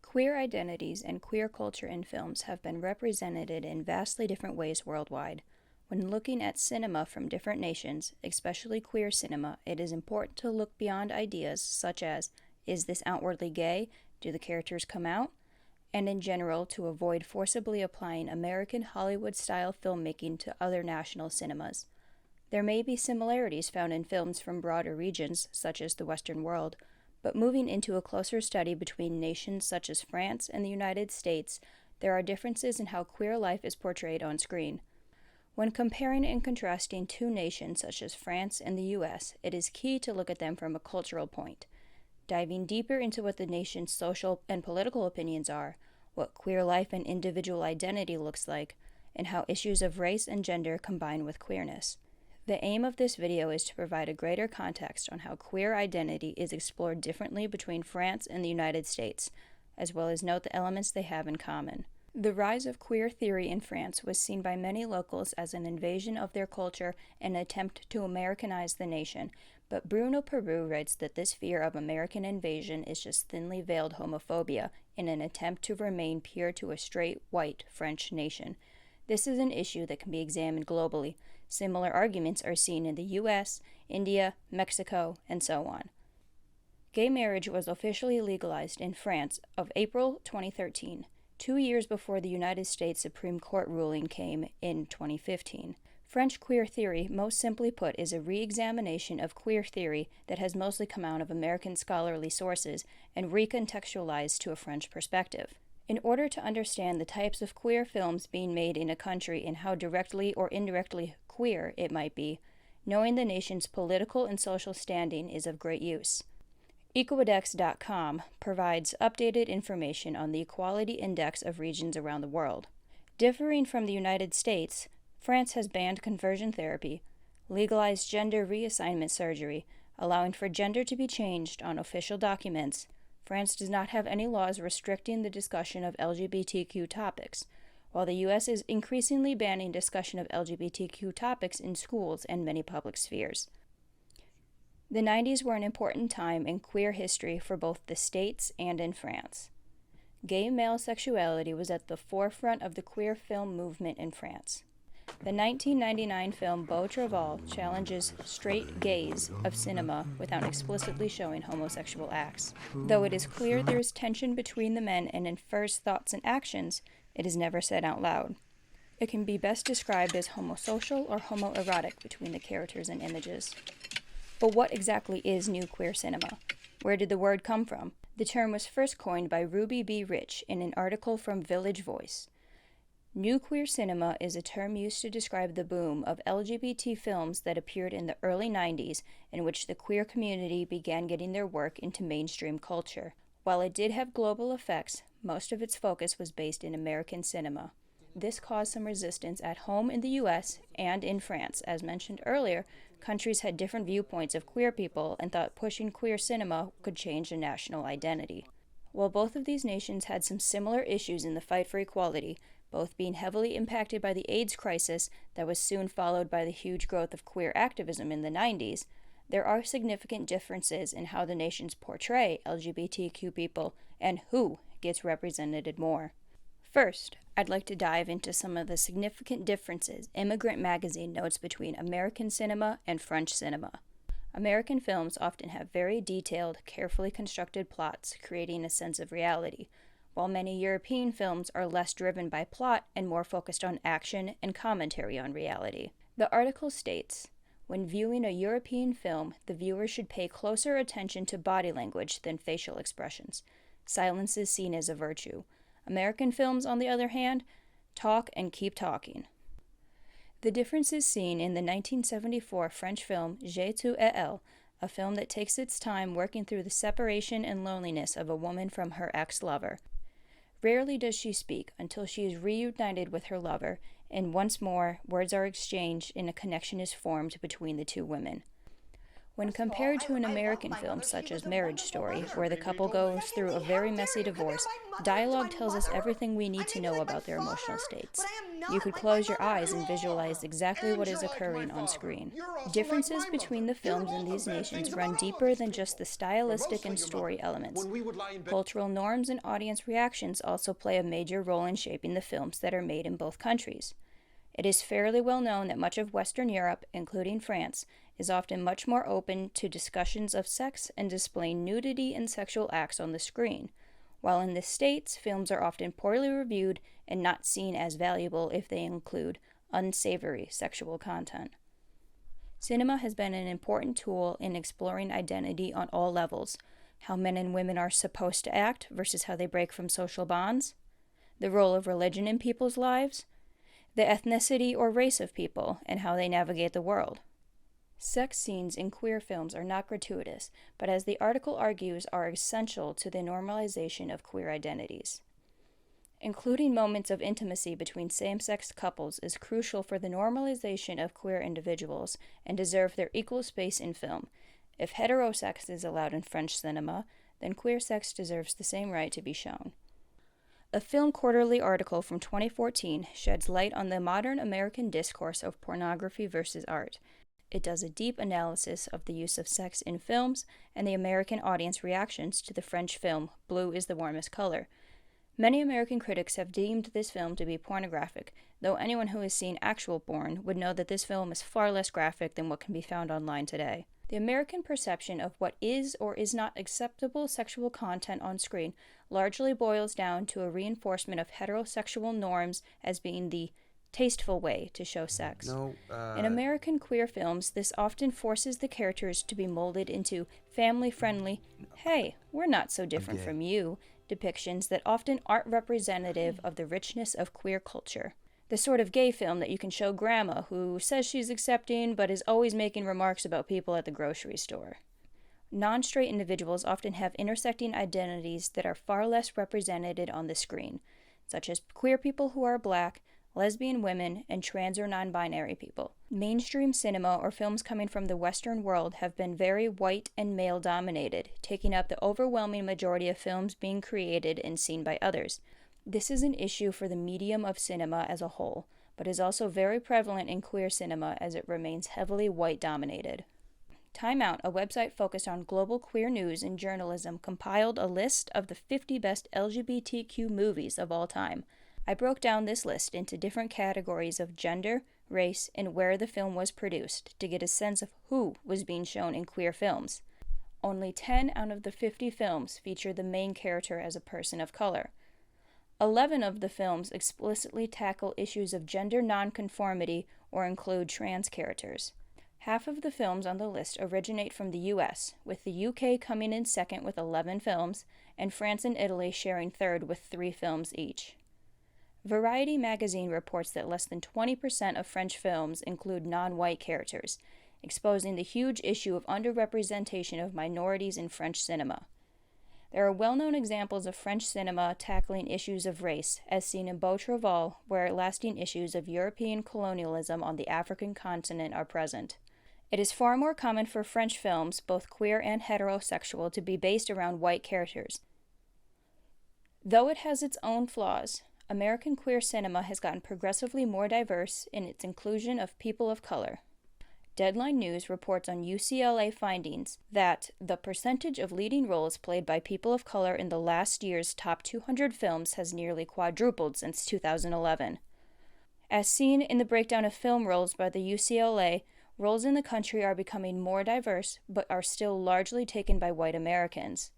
Queer identities and queer culture in films have been represented in vastly different ways worldwide. When looking at cinema from different nations, especially queer cinema, it is important to look beyond ideas such as, is this outwardly gay? Do the characters come out? And in general, to avoid forcibly applying American Hollywood-style filmmaking to other national cinemas. There may be similarities found in films from broader regions, such as the Western world, but moving into a closer study between nations such as France and the United States, there are differences in how queer life is portrayed on screen. When comparing and contrasting two nations such as France and the US, it is key to look at them from a cultural point. Diving deeper into what the nation's social and political opinions are, what queer life and individual identity looks like, and how issues of race and gender combine with queerness. The aim of this video is to provide a greater context on how queer identity is explored differently between France and the United States, as well as note the elements they have in common. The rise of queer theory in France was seen by many locals as an invasion of their culture and an attempt to Americanize the nation, but Bruno Peru writes that this fear of American invasion is just thinly veiled homophobia in an attempt to remain pure to a straight, white French nation. This is an issue that can be examined globally. Similar arguments are seen in the US, India, Mexico, and so on. Gay marriage was officially legalized in France of April 2013, 2 years before the United States Supreme Court ruling came in 2015. French queer theory, most simply put, is a re-examination of queer theory that has mostly come out of American scholarly sources and recontextualized to a French perspective. In order to understand the types of queer films being made in a country and how directly or indirectly queer it might be, knowing the nation's political and social standing is of great use. Equodex.com provides updated information on the Equality Index of regions around the world. Differing from the United States, France has banned conversion therapy, legalized gender reassignment surgery, allowing for gender to be changed on official documents. France does not have any laws restricting the discussion of LGBTQ topics, while the U.S. is increasingly banning discussion of LGBTQ topics in schools and many public spheres. The 90s were an important time in queer history for both the States and in France. Gay male sexuality was at the forefront of the queer film movement in France. The 1999 film Beau Travail challenges straight gaze of cinema without explicitly showing homosexual acts. Though it is clear there is tension between the men and infers thoughts and actions, it is never said out loud. It can be best described as homosocial or homoerotic between the characters and images. But what exactly is new queer cinema? Where did the word come from? The term was first coined by Ruby B. Rich in an article from Village Voice. New queer cinema is a term used to describe the boom of LGBT films that appeared in the early 90s, in which the queer community began getting their work into mainstream culture. While it did have global effects, most of its focus was based in American cinema. This caused some resistance at home in the US and in France. As mentioned earlier, countries had different viewpoints of queer people and thought pushing queer cinema could change the national identity. While both of these nations had some similar issues in the fight for equality, both being heavily impacted by the AIDS crisis that was soon followed by the huge growth of queer activism in the 90s, there are significant differences in how the nations portray LGBTQ people and who gets represented more. First, I'd like to dive into some of the significant differences Immigrant Magazine notes between American cinema and French cinema. American films often have very detailed, carefully constructed plots, creating a sense of reality, while many European films are less driven by plot and more focused on action and commentary on reality. The article states, when viewing a European film, the viewer should pay closer attention to body language than facial expressions. Silence is seen as a virtue. American films, on the other hand, talk and keep talking. The difference is seen in the 1974 French film Je tu et elle, a film that takes its time working through the separation and loneliness of a woman from her ex-lover. Rarely does she speak until she is reunited with her lover, and once more words are exchanged and a connection is formed between the two women. When compared to an American film such as Marriage Story, where the couple goes through a very messy divorce, dialogue tells us everything we need to know about their emotional states. You could close your eyes and visualize exactly what is occurring on screen. Differences between the films in these nations run deeper than just the stylistic and story elements. Cultural norms and audience reactions also play a major role in shaping the films that are made in both countries. It is fairly well known that much of Western Europe, including France, is often much more open to discussions of sex and displaying nudity and sexual acts on the screen, while in the States, films are often poorly reviewed and not seen as valuable if they include unsavory sexual content. Cinema has been an important tool in exploring identity on all levels: how men and women are supposed to act versus how they break from social bonds, the role of religion in people's lives, the ethnicity or race of people, and how they navigate the world. Sex scenes in queer films are not gratuitous, but as the article argues, are essential to the normalization of queer identities. Including moments of intimacy between same-sex couples is crucial for the normalization of queer individuals and deserve their equal space in film. If heterosex is allowed in French cinema, then queer sex deserves the same right to be shown. A Film Quarterly article from 2014 sheds light on the modern American discourse of pornography versus art. It does a deep analysis of the use of sex in films and the American audience reactions to the French film Blue is the Warmest Color. Many American critics have deemed this film to be pornographic, though anyone who has seen actual porn would know that this film is far less graphic than what can be found online today. The American perception of what is or is not acceptable sexual content on screen largely boils down to a reinforcement of heterosexual norms as being the tasteful way to show sex. In American queer films, this often forces the characters to be molded into family-friendly, "Hey, we're not so different from you," depictions that often aren't representative of the richness of queer culture. The sort of gay film that you can show grandma, who says she's accepting but is always making remarks about people at the grocery store. Non-straight individuals often have intersecting identities that are far less represented on the screen, such as queer people who are Black, lesbian women, and trans or non-binary people. Mainstream cinema or films coming from the Western world have been very white and male-dominated, taking up the overwhelming majority of films being created and seen by others. This is an issue for the medium of cinema as a whole, but is also very prevalent in queer cinema as it remains heavily white-dominated. Time Out, a website focused on global queer news and journalism, compiled a list of the 50 best LGBTQ movies of all time. I broke down this list into different categories of gender, race, and where the film was produced to get a sense of who was being shown in queer films. Only 10 out of the 50 films feature the main character as a person of color. 11 of the films explicitly tackle issues of gender nonconformity or include trans characters. Half of the films on the list originate from the US, with the UK coming in second with 11 films, and France and Italy sharing third with 3 films each. Variety magazine reports that less than 20% of French films include non-white characters, exposing the huge issue of underrepresentation of minorities in French cinema. There are well-known examples of French cinema tackling issues of race, as seen in Beau Travail, where lasting issues of European colonialism on the African continent are present. It is far more common for French films, both queer and heterosexual, to be based around white characters. Though it has its own flaws, American queer cinema has gotten progressively more diverse in its inclusion of people of color. Deadline News reports on UCLA findings that the percentage of leading roles played by people of color in the last year's top 200 films has nearly quadrupled since 2011. As seen in the breakdown of film roles by the UCLA, roles in the country are becoming more diverse, but are still largely taken by white Americans.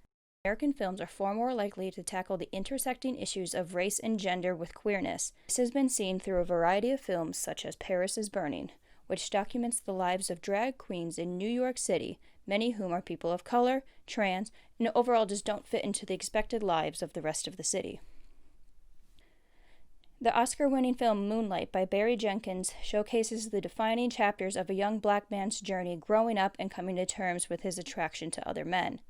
American films are far more likely to tackle the intersecting issues of race and gender with queerness. This has been seen through a variety of films such as Paris is Burning, which documents the lives of drag queens in New York City, many whom are people of color, trans, and overall just don't fit into the expected lives of the rest of the city. The Oscar-winning film Moonlight by Barry Jenkins showcases the defining chapters of a young Black man's journey growing up and coming to terms with his attraction to other men.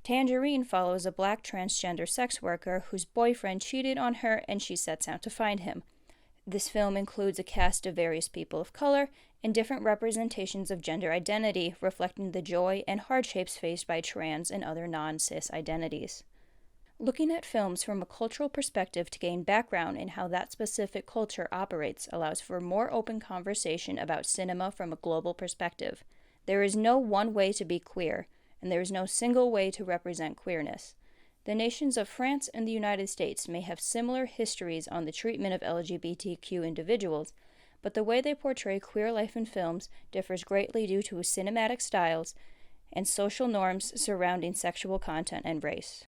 Tangerine follows a Black transgender sex worker whose boyfriend cheated on her and she sets out to find him. This film includes a cast of various people of color and different representations of gender identity, reflecting the joy and hardships faced by trans and other non-cis identities. Looking at films from a cultural perspective to gain background in how that specific culture operates allows for more open conversation about cinema from a global perspective. There is no one way to be queer, and there is no single way to represent queerness. The nations of France and the United States may have similar histories on the treatment of LGBTQ individuals, but the way they portray queer life in films differs greatly due to cinematic styles and social norms surrounding sexual content and race.